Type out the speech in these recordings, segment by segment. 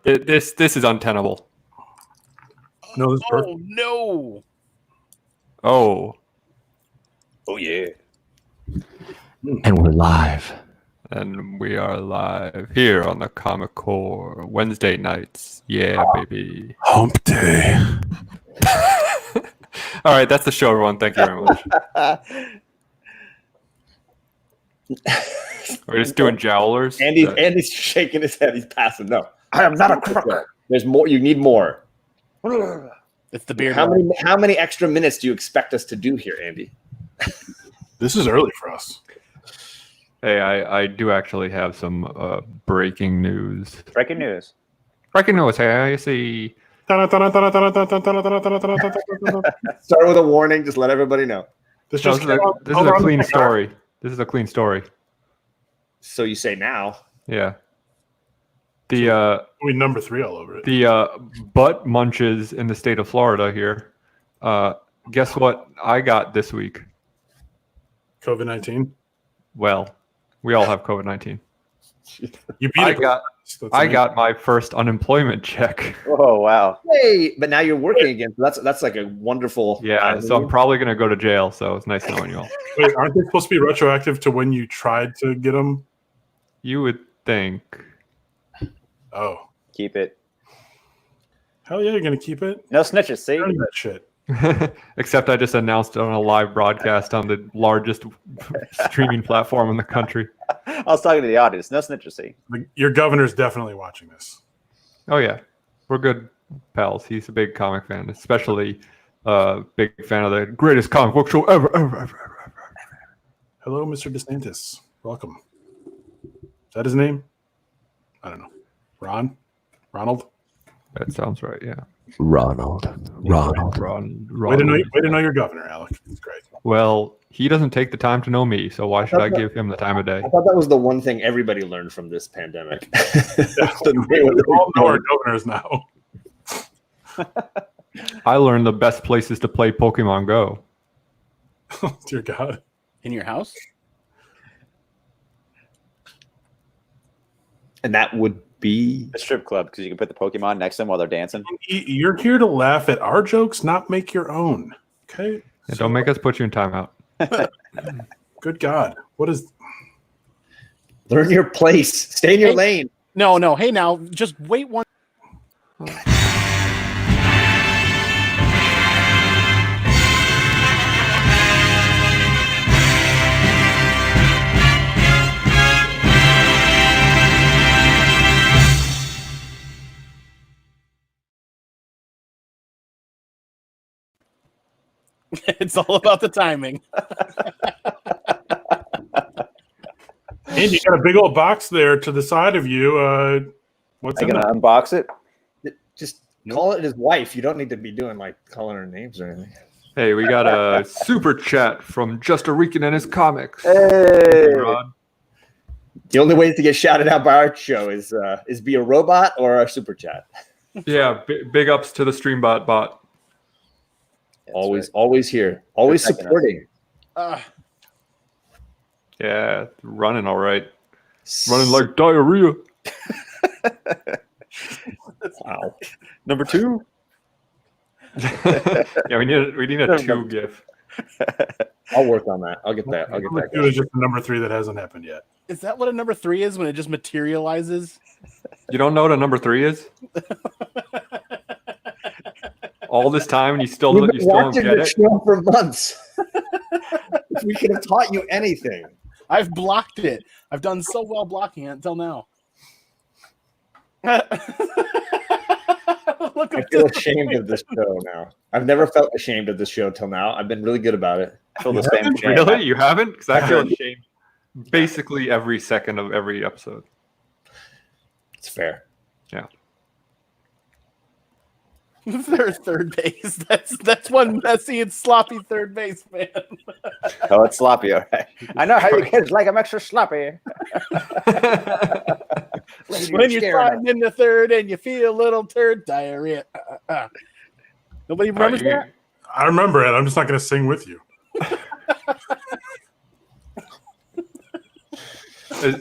This is untenable. No, this is perfect. No. Oh, Oh yeah. And we're live. and we are live here on the Comic Core Wednesday nights. Yeah, baby. Hump day. All right, that's the show, everyone. Thank you very much. We're just doing jowlers. Andy's shaking his head. He's passing. No, I am not a crook. There's more. You need more. It's the beard. How many extra minutes do you expect us to do here, Andy? This is early for us. Hey, I do actually have some breaking news. Breaking news. Breaking news. Hey, I see. Start with a warning. Just let everybody know. This This is a clean story. This is a clean story. So you say now. Yeah. The we number 3 all over it. the butt munches in the state of Florida here. Guess what I got this week? COVID-19. Well, we all have COVID-19. You beat it. I got my first unemployment check. Oh wow. Hey, but now you're working again. So that's like a wonderful. Yeah, so I'm probably gonna go to jail. So it's nice knowing you all. Wait, aren't they supposed to be retroactive to when you tried to get them? You would think. Oh, Keep it. hell yeah, you're gonna keep it. No snitches. See. Earn that shit. Except I just announced it on a live broadcast on the largest streaming platform in the country. I was talking to the audience. No snitches. See. Like, your governor's definitely watching this. Oh yeah, we're good pals. He's a big comic fan, especially big fan of the greatest comic book show ever. Hello, Mr. DeSantis. Welcome. Is that his name? I don't know. Ronald. That sounds right. Yeah. Ronald. Way to know your governor, Alec. It's great. Well, he doesn't take the time to know me, so why should I give him the time of day? I thought that was the one thing everybody learned from this pandemic. We all know our governors now. I learned the best places to play Pokemon Go. Oh, dear God. In your house. And that would be The strip club, because you can put the Pokemon next to them while they're dancing. You're here to laugh at our jokes, not make your own. Okay? Yeah, don't make us put you in timeout. Good God. What is... learn your place. Stay in your lane. No. Hey, now, just wait one. It's all about the timing. And you got a big old box there to the side of you. What's I'm in gonna there? unbox it. Just call it his wife. You don't need to be doing like calling her names or anything. Hey, we got a super chat from Just a Rican and his comics. Hey. Rod. The only way to get shouted out by our show is be a robot or a super chat. Yeah, big ups to the Streambot bot. Always here. Always Protecting us. supporting. Yeah, running all right. Running like diarrhea. Wow. Number 2. Yeah, we need a 2 gif. I'll work on that. I'll get that. Number 2 is just the number 3 that hasn't happened yet. Is that what a number 3 is when it just materializes? You don't know what a number 3 is? All this time and you still We've don't been watching get this it? show for months. We could have taught you anything. I've blocked it. I've done so well blocking it until now. I feel ashamed of this show now. I've never felt ashamed of this show till now. I've been really good about it. Fill the spam chain. Really? You haven't? Because I feel ashamed basically every second of every episode. It's fair. Yeah. Third base. That's one messy and sloppy third base, man. Oh, it's sloppy, all right. I know how you kids like them extra sloppy. When you're trying in the third and you feel a little turd diarrhea. Nobody remembers that? I remember it. I'm just not going to sing with you.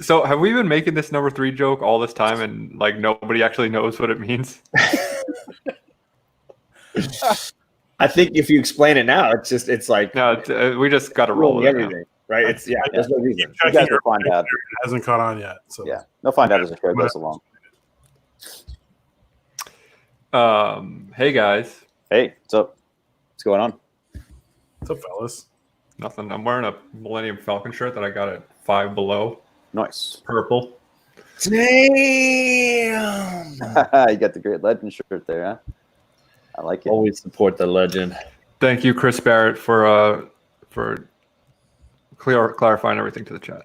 So have we been making this number 3 joke all this time and like nobody actually knows what it means? I think if you explain it now, it's like No, we just got to roll with it now. everything, right? It's there's no reason. You guys will find out. It hasn't caught on yet. So Yeah, they'll find out as the show goes along. Hey guys, Hey, what's up? What's going on? what's up, fellas? nothing. I'm wearing a Millennium Falcon shirt that I got at Five Below, Nice. purple. Damn. You got the Great Legend shirt there, huh? I like it. Always support the legend. Thank you, Chris Barrett, for clarifying everything to the chat.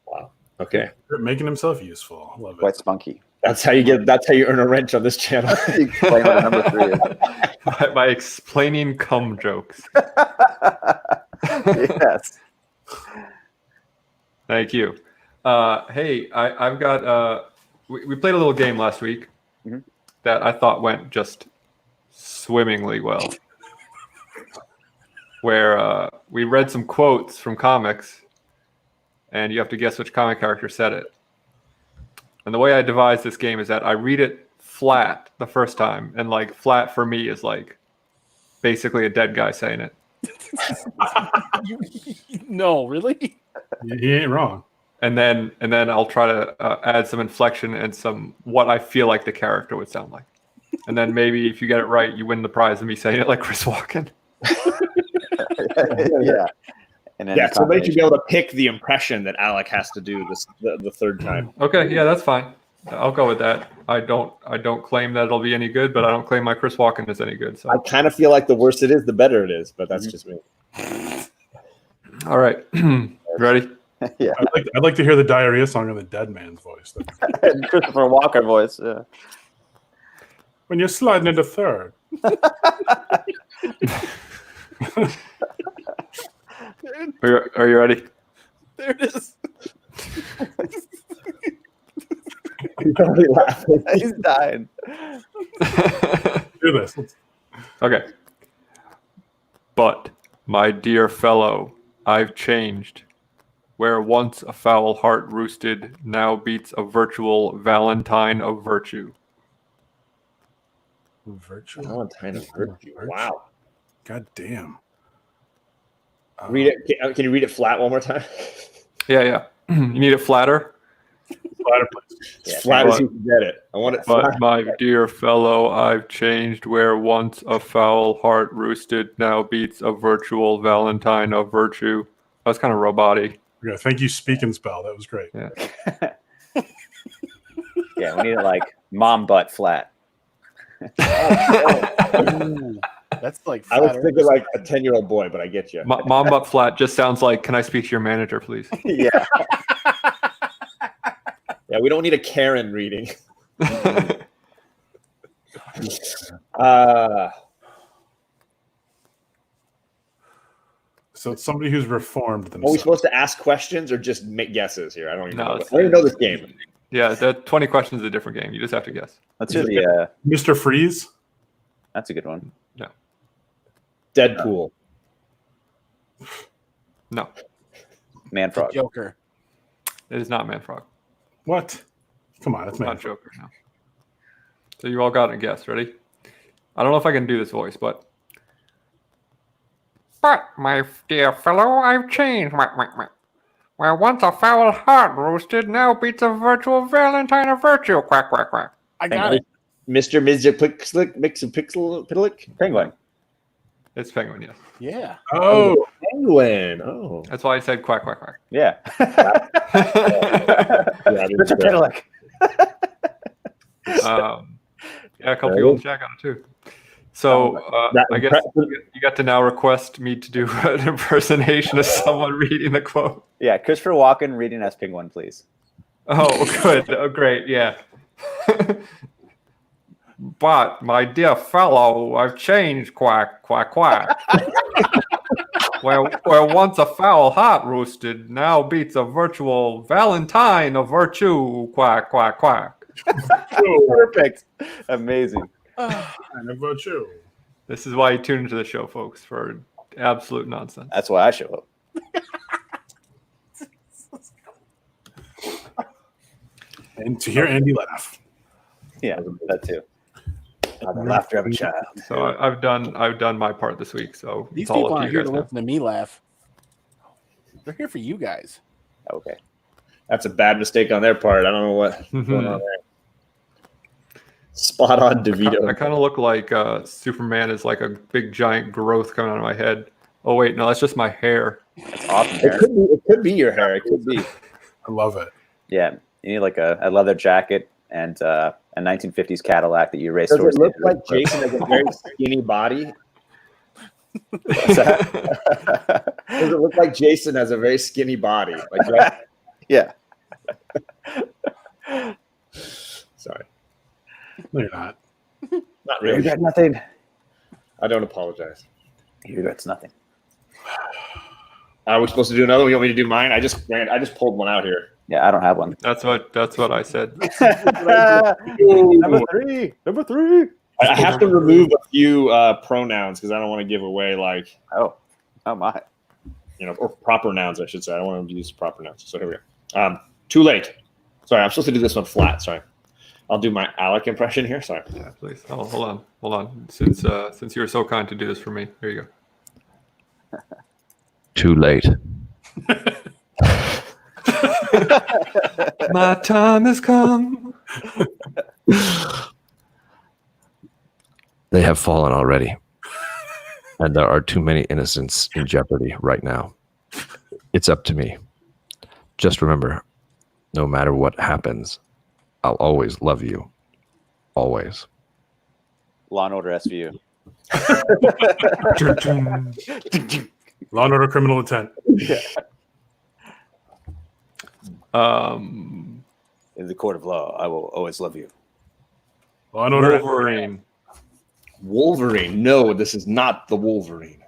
Wow. Okay. Making himself useful. I love Quite it. spunky. That's how you earn a wrench on this channel. You explain what a number 3 is. By explaining cum jokes. Yes. Thank you. Hey, I've got. We played a little game last week that I thought went just swimmingly well. Where we read some quotes from comics, and you have to guess which comic character said it. And the way I devised this game is that I read it flat the first time, and like flat for me is like basically a dead guy saying it. No, really? He ain't wrong. And then I'll try to add some inflection and some what I feel like the character would sound like. And then maybe if you get it right, you win the prize of me saying it like Chris Walken. Yeah. And then So they should be able to pick the impression that Alec has to do the third time. Okay, yeah, that's fine. I'll go with that. I don't claim that it'll be any good, but I don't claim my Chris Walken is any good. So I kind of feel like the worse it is, the better it is, but that's just me. all right, ready? Yeah. I'd like to hear the diarrhea song in the dead man's voice. Christopher Walker voice. Yeah. When you're sliding into third. Are you ready? There it is. He's already laughing. He's dying. Do this. Okay. But, my dear fellow, I've changed. Where once a foul heart roosted, now beats a virtual Valentine of virtue. Virtual. Valentine of virtue. Wow. God damn. Read it. Can you read it flat one more time? Yeah. You need it flatter? Flatter, please. As flat as you can get it. I want it flat. But my dear fellow, I've changed where once a foul heart roosted, now beats a virtual Valentine of virtue. That was kind of robotic. Yeah, thank you, Speak and Spell. That was great. Yeah. Yeah, we need it like mom butt flat. Ooh, that's like I was flat thinking earth. like a 10-year-old boy, but I get you. Mom butt flat just sounds like, can I speak to your manager, please? Yeah. Yeah, we don't need a Karen reading. So it's somebody who's reformed Are we themselves. supposed to ask questions or just make guesses here? I don't even No, know. it's- I don't even know this game. Yeah, the 20 questions is a different game. You just have to guess. Let's do the. Mr. Freeze? That's a good one. Deadpool. No, Man The Frog. Joker. it is not Manfrog. What? Come on, it's Not man. Joker, no. So you all got a guess. Ready? I don't know if I can do this voice, but. But, my dear fellow, I've changed. Where once a foul heart roosted, now beats a virtual Valentine of virtue. Quack, quack, quack. I got it. Mr. Mizzik Mix and Pixel Pitalik? Penguin. It's Penguin, yes. Yeah. Oh, Penguin. Oh. That's why I said quack, quack, quack. Yeah. Yeah, I didn't Mr. see that. Pitalik. Yeah, a couple people in the chat got it too. So That I guess you got to now request me to do an impersonation of someone reading the quote. Yeah, Christopher Walken reading as Penguin, please. Oh, good. Oh, great. Yeah. But, my dear fellow, I've changed. Quack, quack, quack. where once a foul heart roosted, now beats a virtual Valentine of virtue. Quack, quack, quack. Perfect. Amazing. and about you. This is why you tune into the show, folks, for absolute nonsense. That's why I show up. And to hear Andy laugh. Yeah, that too. The laughter of a child. So I've done my part this week. So These it's all people up to aren't you here guys to now. listen to me laugh. They're here for you guys. Okay. That's a bad mistake on their part. I don't know what's going on there. Spot on, DeVito. I kind of look like Superman is like a big giant growth coming out of my head. Oh wait, no, that's just my hair. That's awesome. It could be your hair. It could be. I love it. Yeah, you need like a leather jacket and a 1950s Cadillac that you race Does towards it the look end like of the Jason has a very skinny body? What's that? Does it look like Jason has a very skinny body? Like that? Yeah. Sorry, No, you're not. not You really. regret nothing. I don't apologize. He regrets nothing. Are we supposed to do another one? You want me to do mine? I just pulled one out here. Yeah, I don't have one. That's what I said. Number three. I have to remove a few pronouns because I don't want to give away Oh my. or proper nouns, I should say. I don't want to use proper nouns. So here we go. Too late. Sorry, I'm supposed to do this one flat. Sorry. I'll do my Alec impression here. Sorry. Yeah, please. Oh, hold on. Since you were so kind to do this for me, here you go. Too late. My time has come. They have fallen already. And there are too many innocents in jeopardy right now. It's up to me. Just remember, no matter what happens, I'll always love you. Always. Law and Order SVU. Law and Order Criminal Intent. In the court of law, I will always love you. Law and Order. Wolverine. Wolverine. No, this is not the Wolverine.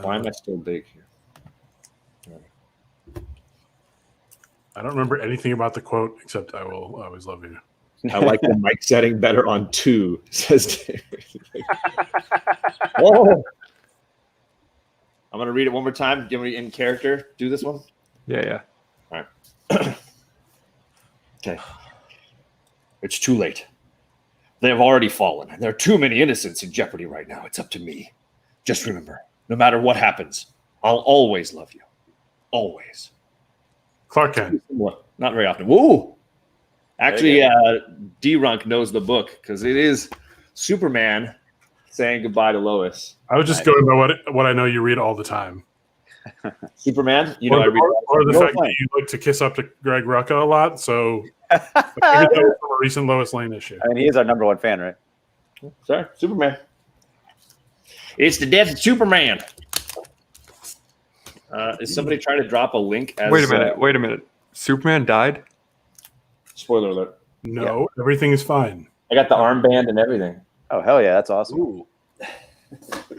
Why am I still big here? I don't remember anything about the quote except I will always love you. I like the mic setting better on 2, says David. Oh. I'm going to read it one more time. Give me in character. Do this one. Yeah. All right. Okay. It's too late. They have already fallen, and there are too many innocents in jeopardy right now. It's up to me. Just remember, no matter what happens, I'll always love you. Always. Clark Kent. Not very often. Woo! Actually, D-Runk knows the book because it is Superman saying goodbye to Lois. I was just going by what I know you read all the time. Superman? Or I read the fact that you like to kiss up to Greg Rucka a lot. So I figured that was from a recent Lois Lane issue. I mean, he is our number one fan, right? Sorry, Superman. It's the death of Superman. Is somebody trying to drop a link? Wait a minute. Superman died? Spoiler alert. No, everything is fine. I got the armband and everything. Oh, hell yeah. That's awesome. Ooh.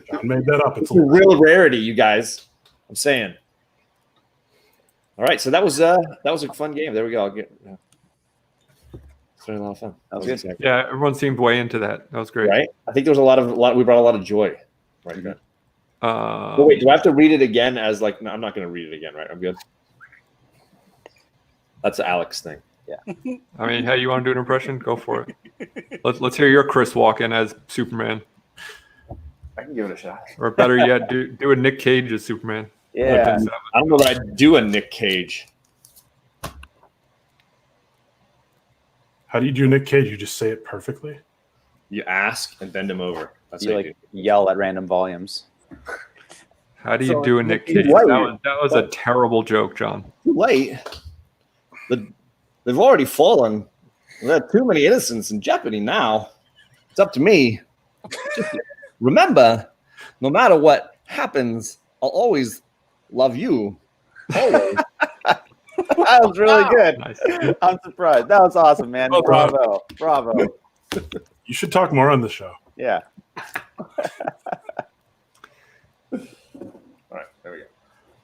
John made that up. It's a real rarity, you guys. I'm saying. All right, so that was a fun game. There we go. It's been a lot of fun. That was good. Exactly. Yeah, everyone seemed way into that. That was great. Right? I think there was a lot. We brought a lot of joy. Right. Good. But wait, do I have to read it again? No, I'm not going to read it again. Right? I'm good. That's Alex thing. Yeah. I mean, hey, you want to do an impression? Go for it. Let's hear your Chris Walken as Superman, I can give it a shot. or better yet, do a Nick Cage as Superman. Yeah. I don't know that I'd do a Nick Cage. How do you do Nick Cage? You just say it perfectly? You ask and bend him over. That's You how like you do. yell at random volumes. How do you do a Nick Cage? Why- That was a terrible joke, John. Too late. They've already fallen. There are too many innocents in jeopardy now. It's up to me. Just remember, no matter what happens, I'll always love you. Always. That was really good. Nice. I'm surprised. That was awesome, man. Well done. Bravo. You should talk more on the show. Yeah. All right, there we go.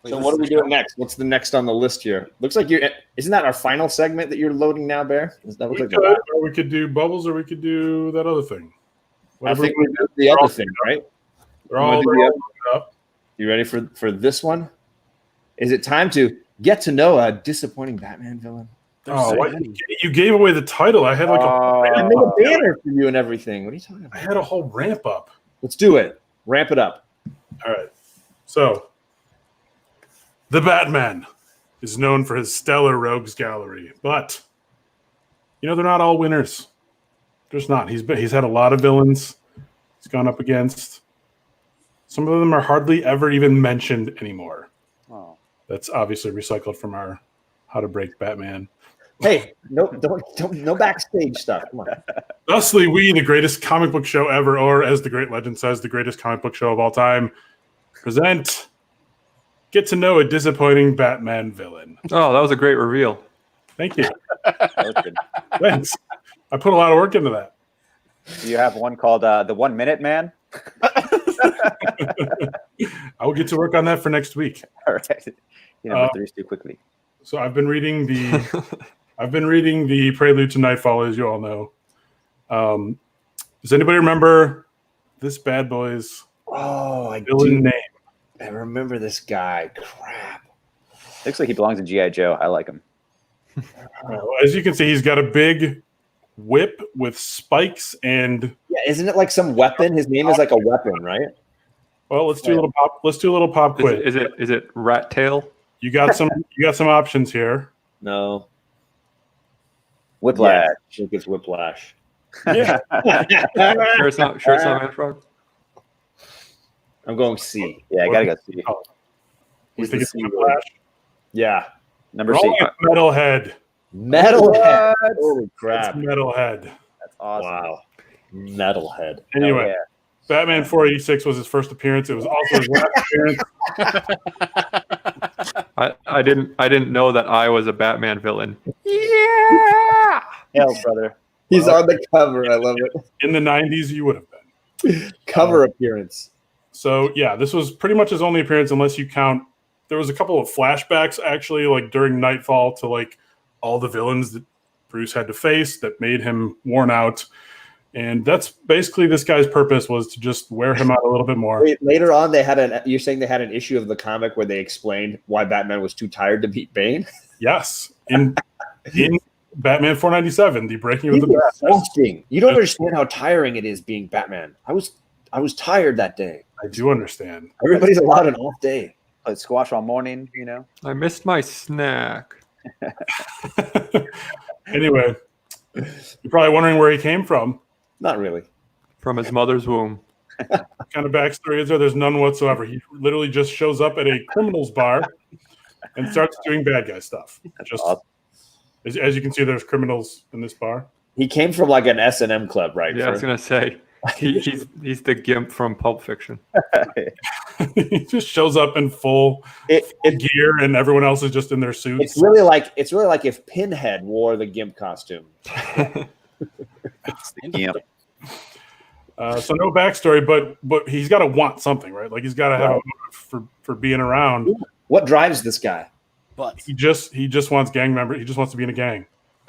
So what are we doing next? What's the next on the list here? Looks like isn't that our final segment that you're loading now, Bear? Does that look We like could, or we could do Bubbles, or we could do that other thing. I think we do the other thing, right? They're all loaded up. You ready for this one? Is it time to get to know a disappointing Batman villain? There's Oh, so what? many. You gave away the title. I had like I made a banner for you and everything. What are you talking I about? had a whole ramp up. Let's do it. Ramp it up. All right. So, the Batman is known for his stellar rogues gallery, but they're not all winners. There's not. He's had a lot of villains he's gone up against. Some of them are hardly ever even mentioned anymore. Oh. That's obviously recycled from our How to Break Batman. Hey, no backstage stuff. Come on. Thusly, we, the greatest comic book show ever, or as the great legend says, the greatest comic book show of all time, present Get to Know a Disappointing Batman Villain. Oh, that was a great reveal. Thank you. That was good. Thanks. I put a lot of work into that. You have one called the 1 Minute Man. I will get to work on that for next week. All right. Number 3 is too quickly. So I've been reading the Prelude to Nightfall, as you all know. Does anybody remember this bad boy's villain name? I remember this guy. Crap. Looks like he belongs in G.I. Joe. I like him. As you can see, he's got a big whip with spikes and. Yeah, isn't it like some weapon? His name is like a weapon, right? Well, let's do a little pop. Let's do a little pop quiz. Is it Rat Tail? You got some options here. No. Whiplash. Yeah, I think it's Whiplash. Yeah. Sure it's not Man Frog? I'm going C. Yeah, I gotta go see. Oh, we He's think the it's C Whiplash. word. Yeah. Number We're C. all at Metalhead. Metalhead. What? Holy It's crap. Metalhead. That's awesome. Wow. Metalhead. Anyway, yeah. Batman 486 was his first appearance. It was also his last appearance. I didn't know that I was a Batman villain. Hell, brother. He's on the cover. I love it. In the 90s, you would have been. Cover appearance. So, yeah, this was pretty much his only appearance unless you count. There was a couple of flashbacks, actually, like during Nightfall to, like, all the villains that Bruce had to face that made him worn out. And that's basically this guy's purpose, was to just wear him out a little bit more. Wait, later on, you're saying they had an issue of the comic where they explained why Batman was too tired to beat Bane? Yes. In Batman 497, the Breaking of He's the Bat. exhausting. You don't understand how tiring it is being Batman. I was tired that day. I do understand. Everybody's allowed an off day. Played squash all morning, I missed my snack. Anyway, you're probably wondering where he came from. Not really. From his mother's womb. What kind of backstory is there? There's none whatsoever. He literally just shows up at a criminal's bar and starts doing bad guy stuff. Just awesome. as you can see, there's criminals in this bar. He came from like an S&M club, right? Yeah, I was gonna say he's the Gimp from Pulp Fiction. He just shows up in full gear, and everyone else is just in their suits. It's really like if Pinhead wore the Gimp costume. Gimp. So no backstory, but he's got to want something, right? Like he's got to have a motive for being around. What drives this guy? But He just wants gang member. He just wants to be in a gang.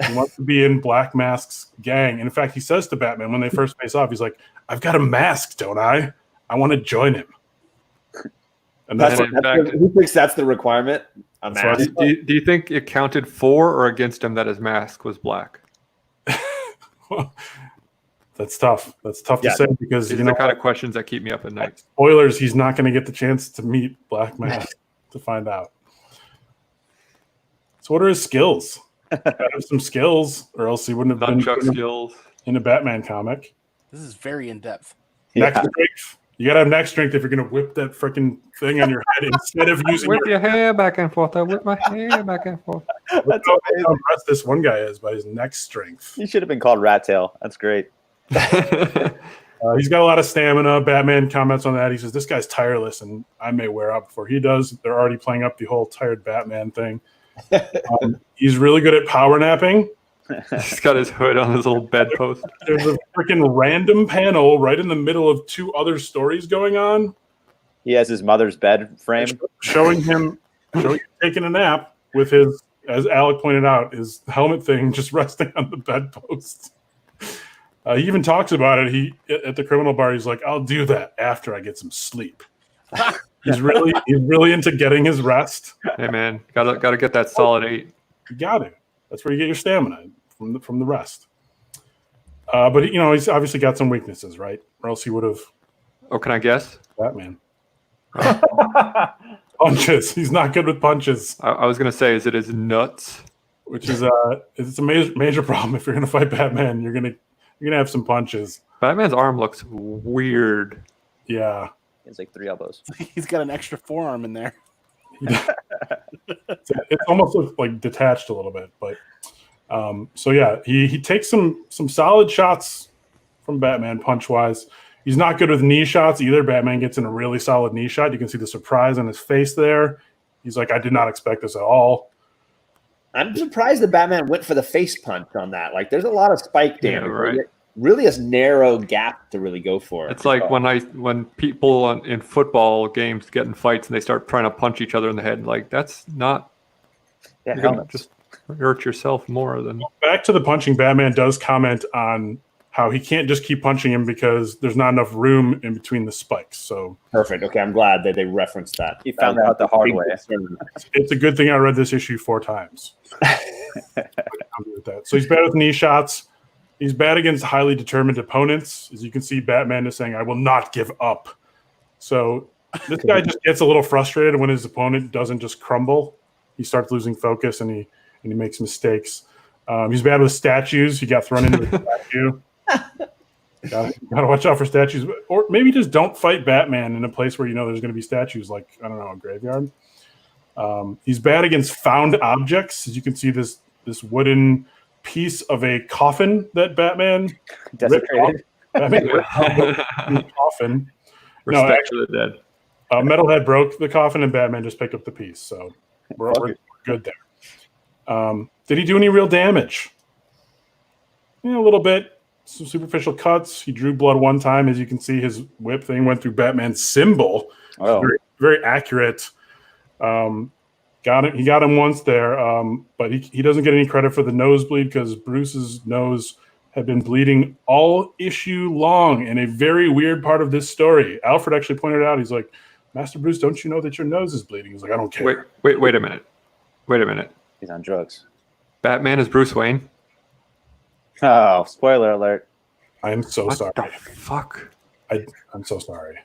He wants to be in Black Mask's gang. And in fact, he says to Batman when they first face off, he's like, "I've got a mask, don't I? I want to join him." And Who thinks that's the requirement? A That's why mask? Do you think it counted for or against him that his mask was black? that's tough. That's tough to say because These are the kind of questions that keep me up at night. spoilers. He's not going to get the chance to meet Black Mask to find out. So, what are his skills? Gotta have some skills, or else he wouldn't have been Nunchuck skills. in a Batman comic. this is very in depth. Neck strength. You gotta have neck strength if you're gonna whip that freaking thing on your head instead of using Whip your hair back and forth. I whip my hair back and forth. That's how impressed this one guy is by his neck strength. He should have been called Rat Tail. That's great. He's got a lot of stamina. Batman comments on that. He says, "This guy's tireless, and I may wear out before he does." They're already playing up the whole tired Batman thing. He's really good at power napping. He's got his hood on his little bedpost. There's a freaking random panel right in the middle of two other stories going on, He has his mother's bed frame. showing him taking a nap with his, as Alec pointed out, his helmet thing just resting on the bedpost. He even talks about it. He at the criminal bar. He's like, "I'll do that after I get some sleep." He's really into getting his rest. Hey man, gotta get that solid 8. You got it. That's where you get your stamina from the rest. But he's obviously got some weaknesses, right? Or else he would have. Oh, can I guess? Batman. Punches. He's not good with punches. I was gonna say, is it his nuts? Which is it's a major problem. If you're gonna fight Batman, you're gonna have some punches. Batman's arm looks weird. Yeah. It's like 3 elbows. He's got an extra forearm in there. It's almost like detached a little bit, but so yeah, he takes some solid shots from Batman punch wise. He's not good with knee shots either. Batman gets in a really solid knee shot. You can see the surprise on his face there. He's like, I did not expect this at all. I'm surprised that Batman went for the face punch on that. Like, there's a lot of spike damage. Yeah, right. Really a narrow gap to really go for. It's like when people in football games get in fights and they start trying to punch each other in the head. Like, that's not. Yeah, You're gonna just hurt yourself more than. Back to the punching, Batman does comment on how he can't just keep punching him because there's not enough room in between the spikes. So perfect. Okay, I'm glad that they referenced that. He found out the hard way. It's a good thing I read this issue 4 times. With that. So he's bad with knee shots. He's bad against highly determined opponents. As you can see, Batman is saying, I will not give up. So this guy just gets a little frustrated when his opponent doesn't just crumble. He starts losing focus and he makes mistakes. He's bad with statues. He got thrown into a statue. Gotta watch out for statues, or maybe just don't fight Batman in a place where there's going to be statues, like I don't know, a graveyard. He's bad against found objects. As you can see, this wooden piece of a coffin that Batman Desecrated. Batman ripped off the coffin. Respect to the dead. Metalhead broke the coffin, and Batman just picked up the piece. So we're good there. Did he do any real damage? A little bit. Some superficial cuts. He drew blood one time. As you can see, his whip thing went through Batman's symbol. Oh. Very, very accurate. He got him once there, but he doesn't get any credit for the nosebleed because Bruce's nose had been bleeding all issue long in a very weird part of this story. Alfred actually pointed out, he's like, Master Bruce, don't you know that your nose is bleeding? He's like, I don't care. Wait a minute. He's on drugs. Batman is Bruce Wayne. Oh, spoiler alert. I am so sorry. What the fuck? I'm so sorry.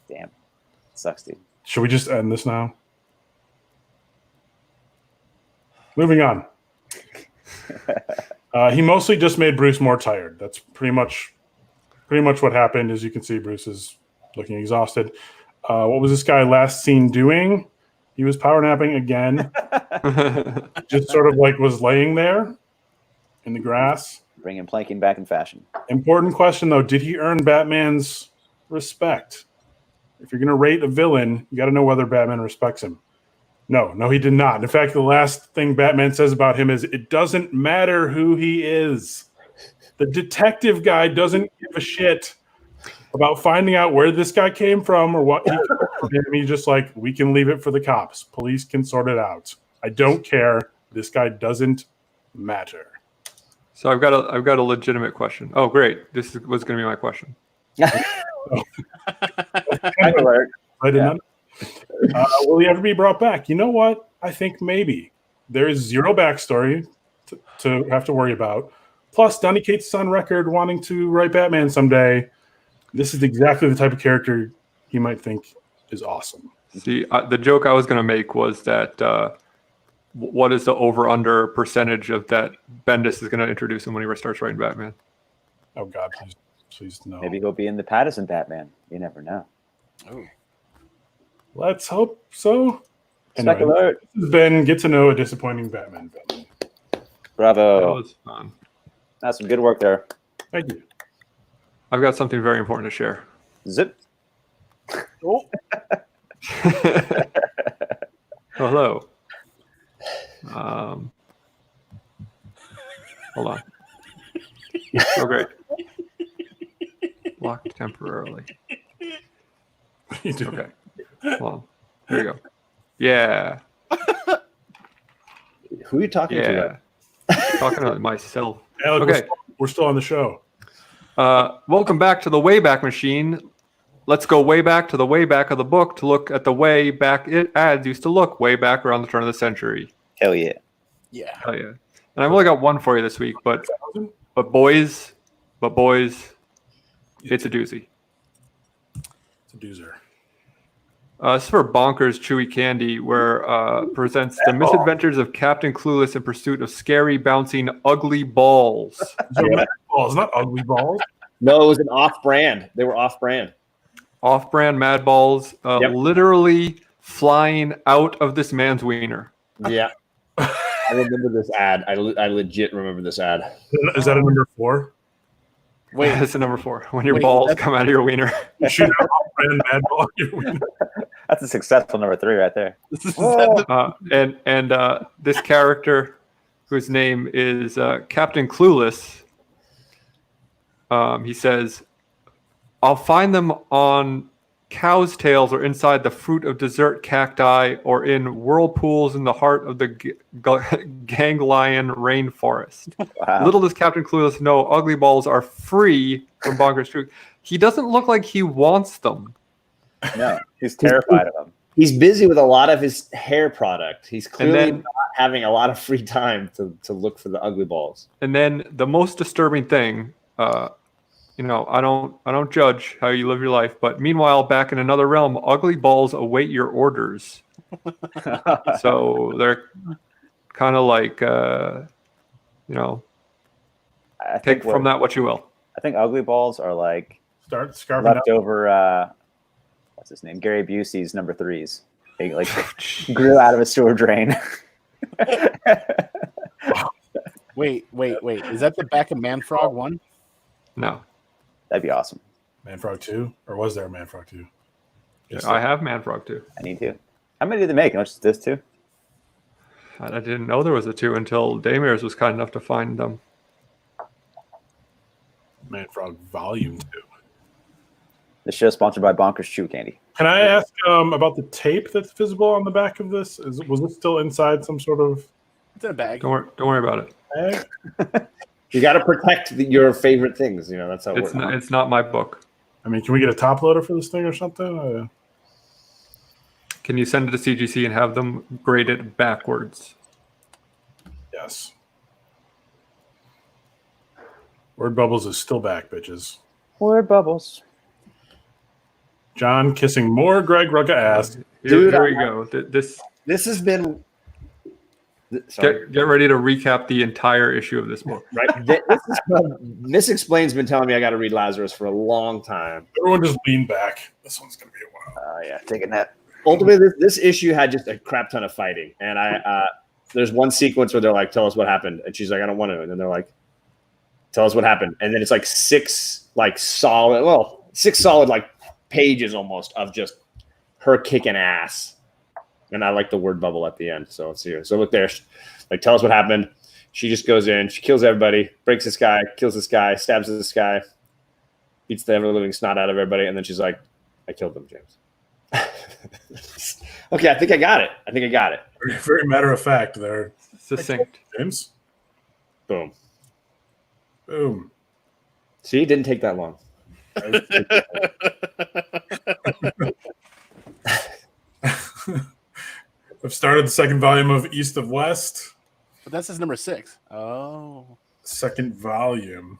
Damn. Sucks, dude. Should we just end this now? Moving on. He mostly just made Bruce more tired. That's pretty much what happened. As you can see, Bruce is looking exhausted. What was this guy last seen doing? He was power napping again. Just sort of like was laying there in the grass. Bringing planking back in fashion. Important question, though. Did he earn Batman's respect? If you're going to rate a villain, you got to know whether Batman respects him. No, he did not. In fact, the last thing Batman says about him is, it doesn't matter who he is. The detective guy doesn't give a shit about finding out where this guy came from or what he came from him. He's just like, we can leave it for the cops. Police can sort it out. I don't care. This guy doesn't matter. So I've got a legitimate question. Oh, great! This was going to be my question. Alert. I did not. Will he ever be brought back? You know what? I think maybe. There is zero backstory to have to worry about. Plus, Donny Cates on record wanting to write Batman someday. This is exactly the type of character he might think is awesome. See, the joke I was going to make was that what is the over-under percentage of that Bendis is going to introduce him when he starts writing Batman? Oh, God, please no. Maybe he'll be in the Pattinson Batman. You never know. Oh. Let's hope so. Spec Anyway, alert. this has been Get to Know a Disappointing Batman villain. Bravo. That was fun. That's some good work there. Thank you. I've got something very important to share. Zip. Oh. Hello. Hold on. Oh, great. Locked temporarily. What are you doing? Okay. Hold on. There you go. Yeah. Who are you talking to? Yeah. Talking to myself. Alec, Okay. we're still on the show. Welcome back to the Wayback Machine. Let's go way back to the way back of the book to look at the way back ads used to look way back around the turn of the century. Hell yeah. Yeah. Oh yeah. And I've only got one for you this week, but boys, it's a doozy. It's a doozer. This is for Bonkers Chewy Candy, where presents the misadventures of Captain Clueless in pursuit of scary, bouncing, ugly balls. Mad balls, not ugly balls. No, it was an off-brand. They were off-brand. Off-brand mad balls, literally flying out of this man's wiener. Yeah. I remember this ad. I legit remember this ad. Is that a number 4? Wait, that's a number 4. When your balls come out of your wiener. You shoot an off-brand mad ball out your wiener. That's a successful number 3 right there. And this character, whose name is Captain Clueless, he says, "I'll find them on cows' tails or inside the fruit of desert cacti or in whirlpools in the heart of the ganglion rainforest." Wow. Little does Captain Clueless know, ugly balls are free from Bonkers Chewy. He doesn't look like he wants them. No, he's terrified of them. He's busy with a lot of his hair product. He's clearly then- not having a lot of free time to look for the ugly balls. And then the most disturbing thing, I don't judge how you live your life, but meanwhile, back in another realm, ugly balls await your orders. So they're kind of like, I take think from that what you will. I think ugly balls are like Start scarfing up. leftover. What's his name? Gary Busey's number 3s. They like grew out of a sewer drain. Wait. Is that the back of Manfrog 1? No, That'd be awesome. Manfrog 2? Or was there a Manfrog 2? I have Manfrog too. I need to. How many did they make? How much is this too? I didn't know there was a 2 until Damirs was kind enough to find them. Manfrog Volume 2. This show is sponsored by Bonkers Chew Candy. Can I ask about the tape that's visible on the back of this? Was it still inside some sort of It's in a bag. Don't worry about it. bag? You got to protect your favorite things. That's how it It's works. it's not my book. I mean, can we get a top loader for this thing or something? Can you send it to CGC and have them grade it backwards? Yes. Word Bubbles is still back, bitches. Word bubbles. John kissing more Greg Rucka ass. Here we go. This This has been. Sorry. get ready to recap the entire issue of this book. Right. This Explains been telling me I got to read Lazarus for a long time. Everyone just lean back. This one's going to be a while. Oh yeah, taking that. Ultimately, this issue had just a crap ton of fighting, and there's one sequence where they're like, "Tell us what happened," and she's like, "I don't want to," and then they're like, "Tell us what happened," and then it's like six solid like pages almost of just her kicking ass. And I like the word bubble at the end. So it's here. So look there. Like, tell us what happened. She just goes in. She kills everybody. Breaks this guy. Kills this guy. Stabs this guy. Beats the ever-living snot out of everybody. And then she's like, I killed them, James. Okay, I think I got it. Very, very matter of fact there. Succinct. James. Boom. Boom. See, it didn't take that long. I've started the second volume of East of West. But that's his number 6. Oh. Second volume.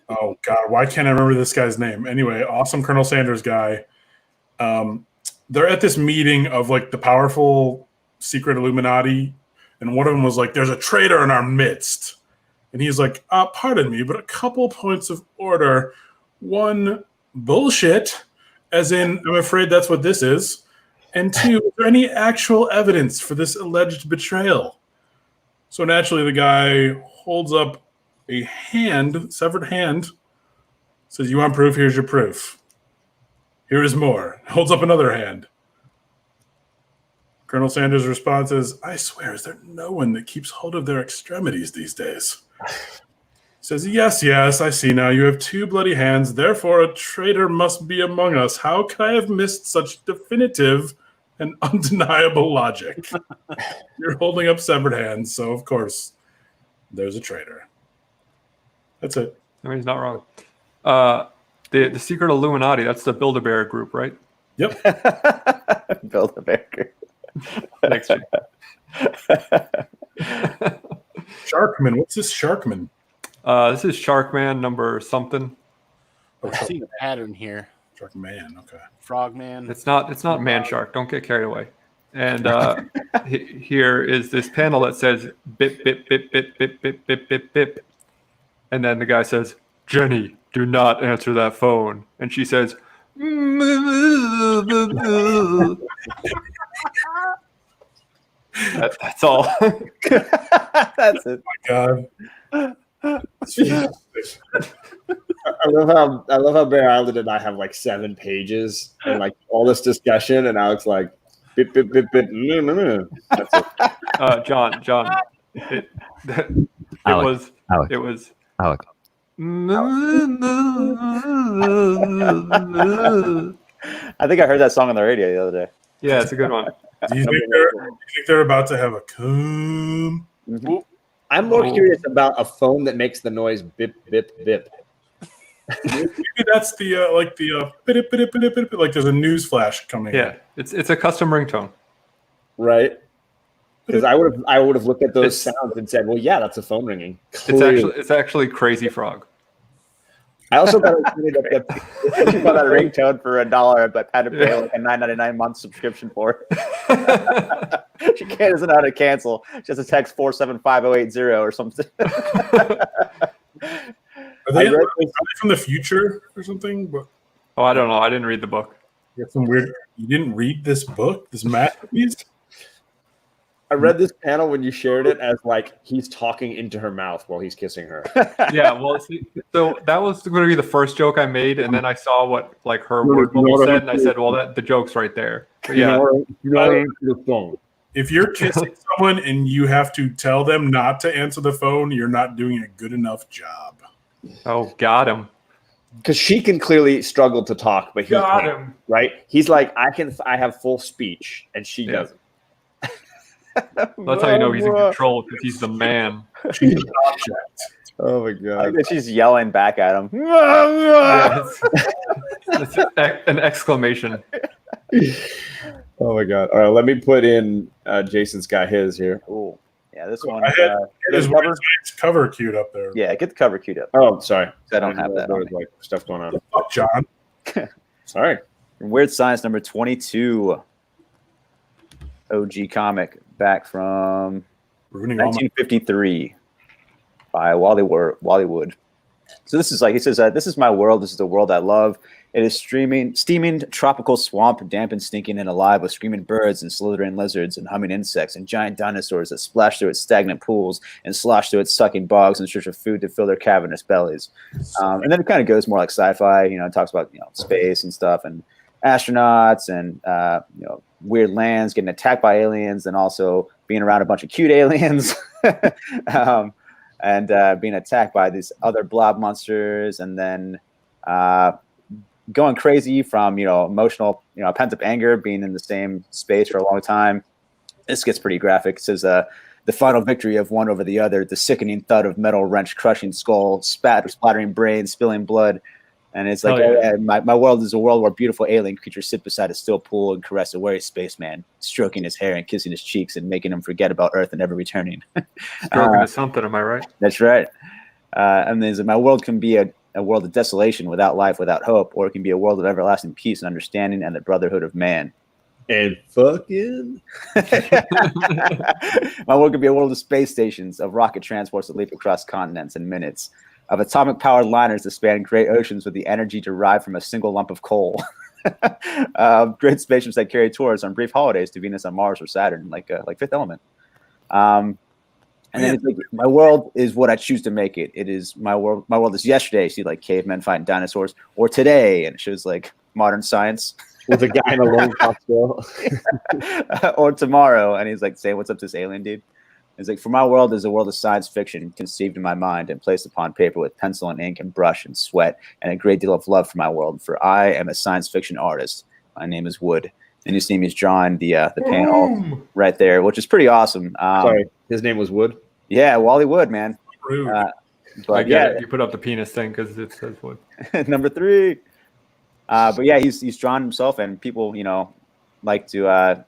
Oh, God. Why can't I remember this guy's name? Anyway, awesome Colonel Sanders guy. They're at this meeting of like the powerful secret Illuminati. And one of them was like, there's a traitor in our midst. And he's like, pardon me, but a couple points of order. One, bullshit, as in, I'm afraid that's what this is. And 2, is there any actual evidence for this alleged betrayal? So naturally, the guy holds up a hand, severed hand, says, you want proof? Here's your proof. Here is more. Holds up another hand. Colonel Sanders' response is, I swear, is there no one that keeps hold of their extremities these days? Says, yes, I see now. You have 2 bloody hands. Therefore, a traitor must be among us. How could I have missed such definitive and undeniable logic? You're holding up severed hands, so of course, there's a traitor. That's it. I mean, he's not wrong. The secret Illuminati, that's the Build-A-Bear group, right? Yep. Build a bear. Next week. Sharkman. What's this Sharkman? This is Sharkman number something. I see a pattern here. Sharkman. Okay. Frogman. It's not Man Shark. Don't get carried away. And here is this panel that says bip bip bip bip bip bip bip bip bip, and then the guy says, "Jenny, do not answer that phone," and she says, "That's all." That's it. God. I love how Bear Island and I have like 7 pages and like all this discussion, and Alex like bip bip bip bip. That's it. John, it Alec, it was. Alec. I think I heard that song on the radio the other day. Yeah, it's a good one. Do you think they're about to have a cum? I'm more curious about a phone that makes the noise bip bip bip. Maybe that's the bip, bip, bip, bip, bip, like there's a news flash coming. Yeah, it's a custom ringtone. Right? Because I would have looked at those sounds and said, "Well, yeah, that's a phone ringing." It's actually Crazy Frog. I also got excited that You bought that ringtone for $1, but had to pay like a $9.99 month subscription for it. She doesn't know how to cancel. She has to text 475080 or something. Are they from the future or something? But Oh, I don't know. I didn't read the book. you got some weird. You didn't read this book, this masterpiece. I read this panel when you shared it as like he's talking into her mouth while he's kissing her. Yeah, well, so that was going to be the first joke I made, and then I saw what like her word bubble said, and I said, "Well, the joke's right there." But yeah, The phone. If you're kissing someone and you have to tell them not to answer the phone, you're not doing a good enough job. oh, got him. Because she can clearly struggle to talk, but he Got can't, him. right? He's like, I have full speech, and she Yeah. doesn't. That's how you know he's in control because he's the man. She's an object. Oh my I god! think that she's yelling back at him. Yeah, it's an exclamation. Oh my god! All right, let me put in Jason's got his here. Cool. Yeah, this So one. I had his cover? Weird Science cover queued up there. Yeah, get the cover queued up. Oh, sorry, I don't have that There on was me. like stuff going on. Fuck, John. Sorry. Weird Science number 22. OG comic back from Ruining all my 1953 by Wally Wood. So this is like, he says, "This is my world. This is the world I love. It is steaming tropical swamp, damp and stinking and alive with screaming birds and slithering lizards and humming insects and giant dinosaurs that splash through its stagnant pools and slosh through its sucking bogs in search of food to fill their cavernous bellies." And then it kind of goes more like sci-fi, it talks about, space and stuff and astronauts and, weird lands, getting attacked by aliens, and also being around a bunch of cute aliens. And being attacked by these other blob monsters, and then going crazy from emotional, pent up anger, being in the same space for a long time. This gets pretty graphic. It says the final victory of one over the other, the sickening thud of metal wrench crushing skull, splattering brains, spilling blood. And it's like, my world is a world where beautiful alien creatures sit beside a still pool and caress a wary spaceman, stroking his hair and kissing his cheeks and making him forget about Earth and never returning. Stroking is something, am I right? That's right. And then my world can be a world of desolation without life, without hope, or it can be a world of everlasting peace and understanding and the brotherhood of man. And fucking. My world could be a world of space stations, of rocket transports that leap across continents in minutes, of atomic-powered liners that span great oceans with the energy derived from a single lump of coal. Great spaceships that carry tourists on brief holidays to Venus, on Mars, or Saturn, like Fifth Element. And then it's like, my world is what I choose to make it. It is my world. My world is yesterday. See, like cavemen fighting dinosaurs, or today, and it shows like modern science. With a guy in a long cocktail. Or tomorrow, and he's like saying, "What's up to this alien dude?" It's like, "For my world is a world of science fiction conceived in my mind and placed upon paper with pencil and ink and brush and sweat and a great deal of love for my world. For I am a science fiction artist. My name is Wood." And you see me drawing the panel right there, which is pretty awesome. Sorry, his name was Wood. Yeah, Wally Wood, man. rude. But I get it. You put up the penis thing because it says Wood. number 3. But yeah, he's drawn himself, and people, like to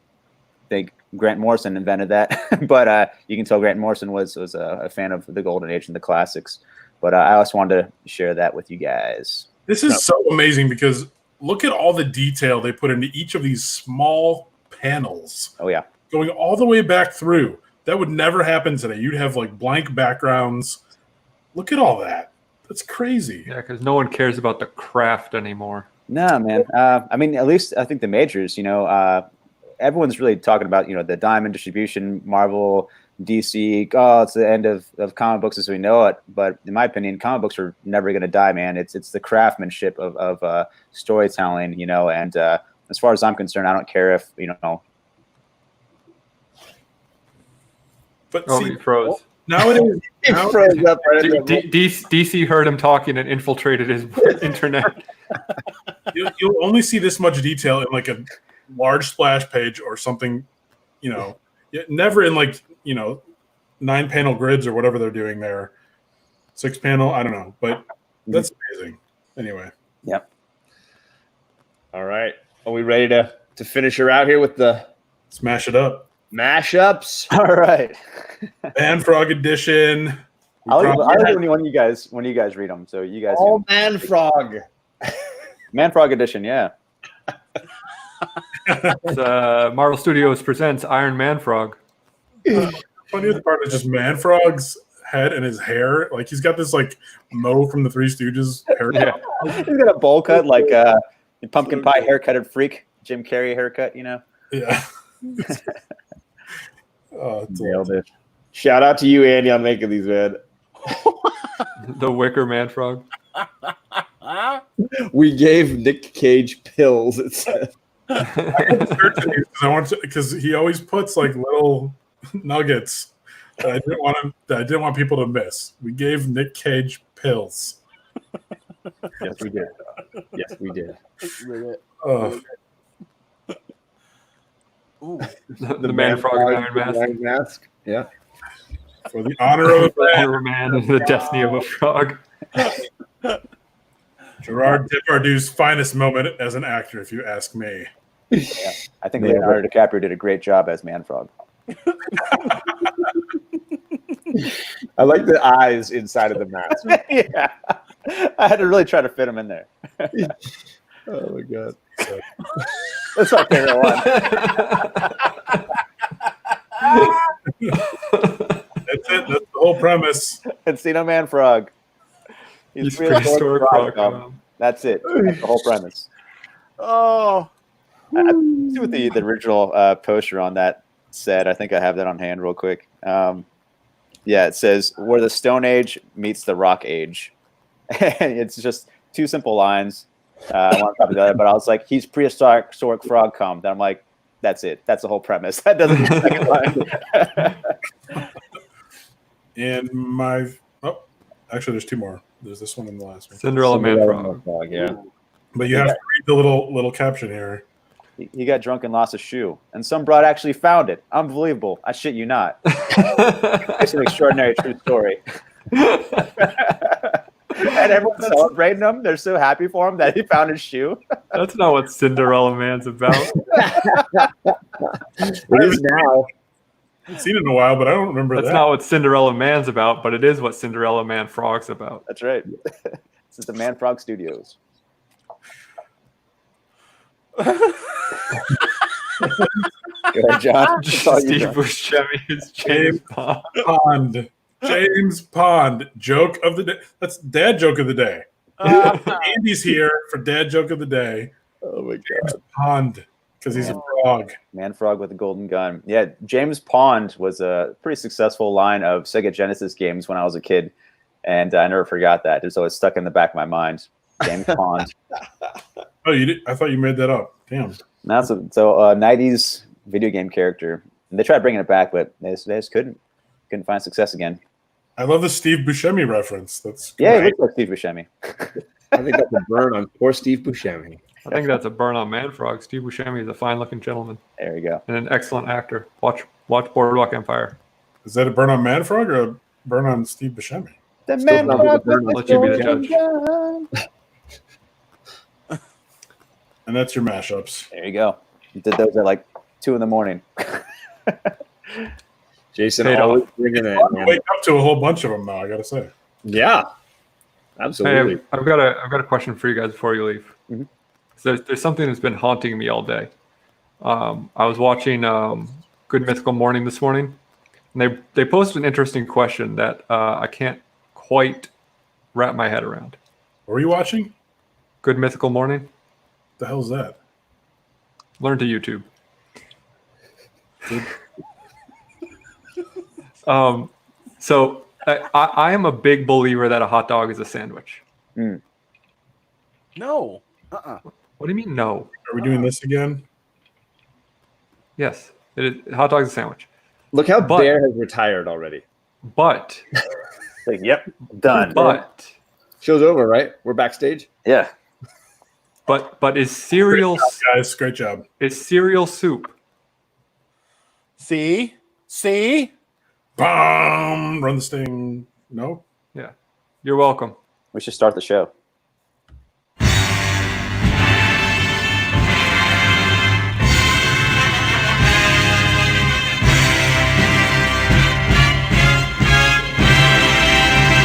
think Grant Morrison invented that, but you can tell Grant Morrison was a fan of the Golden Age and the classics. But I also wanted to share that with you guys. This is so amazing because look at all the detail they put into each of these small panels. Oh, yeah. Going all the way back through. That would never happen today. You'd have like blank backgrounds. Look at all that. That's crazy. Yeah, because no one cares about the craft anymore. No, man. I mean, at least I think the majors, everyone's really talking about, the Diamond distribution, Marvel, DC. Oh, it's the end of comic books as we know it. But in my opinion, comic books are never going to die, man. It's the craftsmanship of storytelling, and as far as I'm concerned, I don't care if, But Oh, he froze. nowadays, He froze up right at that DC heard him talking and infiltrated his internet. you'll only see this much detail in like a large splash page or something, never in like, 9-panel grids or whatever they're doing there. 6-panel, I don't know, but that's amazing. Anyway. Yep. All right. Are we ready to finish her out here with the Smash it up. mashups? All right. Man Frog edition. I'll leave when you guys read them. So you guys. All Man Frog. Man Frog edition, yeah. It's, Marvel Studios presents Iron Man Frog. Funniest part is just Man Frog's head and his hair. Like he's got this like Mo from the Three Stooges haircut. Yeah. He's got a bowl cut like pumpkin pie haircutted freak, Jim Carrey haircut, Yeah. Oh, Nailed it. Shout out to you, Andy, on making these, man. The Wicker Man Frog. We gave Nick Cage pills. It said. Because he always puts like little nuggets that I didn't want people to miss. We gave Nick Cage pills. Yes, we did. Yes, we did. Oh, Ooh. The Man Frog Iron Mask. Iron Mask. Yeah. for the honor of a man. Iron Man and the destiny of a frog. Gerard Depardieu's finest moment as an actor, if you ask me. Yeah, I think Leonardo DiCaprio did a great job as Man Frog. I like the eyes inside of the mask. Yeah, I had to really try to fit him in there. Oh my god. That's my favorite one. That's it. That's the whole premise. Encino Man Frog. He's prehistoric prehistoric frog. frog. That's it. That's the whole premise. Oh, See what the original poster on that said. I think I have that on hand real quick. Yeah, it says where the Stone Age meets the Rock Age. It's just two simple lines. One on top of the other, but I was like, he's prehistoric frog cum. Then I'm like, that's it. That's the whole premise. That doesn't need a second line. And actually, there's two more. There's this one and the last one. Cinderella Man Frog. Yeah. But you have to read the little caption here. He got drunk and lost a shoe, and some broad actually found it. Unbelievable. I shit you not. It's an extraordinary true story. And everyone's celebrating him. They're so happy for him that he found his shoe. That's not what Cinderella Man's about. It is now. I haven't seen it in a while, but I don't remember That's that. not what Cinderella Man's about, but it is what Cinderella Man Frog's about. That's right. This is the Man Frog Studios. Go ahead, John. That's all you Steve got. Buscemi is James Bond. Pond. James Pond. Joke of the day. That's dad joke of the day. Andy's here for dad joke of the day. Oh my James god. Pond. Because he's a frog. Man Frog with a golden gun. Yeah, James Pond was a pretty successful line of Sega Genesis games when I was a kid, and I never forgot that. It's always stuck in the back of my mind. James Pond. Oh, you did? I thought you made that up. Damn. That's so 90s video game character. And they tried bringing it back, but they just couldn't find success again. I love the Steve Buscemi reference. That's Yeah, he great. looks like Steve Buscemi. I think that's a burn on poor Steve Buscemi. I think that's a burn on Man Frog. Steve Buscemi is a fine-looking gentleman There we go. and an excellent actor. Watch Boardwalk Empire. Is that a burn on Man Frog or a burn on Steve Buscemi? The Still Man not with Frog the burn with on Let you be the golden judge. gun. And that's your mashups. There you go. You did those at like 2 a.m. Jason Paid always off. bringing it, I man. wake up to a whole bunch of them now. I gotta say. Yeah, Hey, absolutely. I've got a question for you guys before you leave. Mhm. So there's something that's been haunting me all day. I was watching Good Mythical Morning this morning, and they posed an interesting question that I can't quite wrap my head around. What were you watching? Good Mythical Morning. The hell's that? Learn to YouTube. Good. So I am a big believer that a hot dog is a sandwich. No. What do you mean no? Are we doing this again? Yes, hot dog is a sandwich. Look how But- Bear has retired already. But Like, yep, done. but Show's over, right? We're backstage. Yeah. but is cereal Guys, great job. soup? See? Bam! Run the sting. No. Yeah. You're welcome. We should start the show.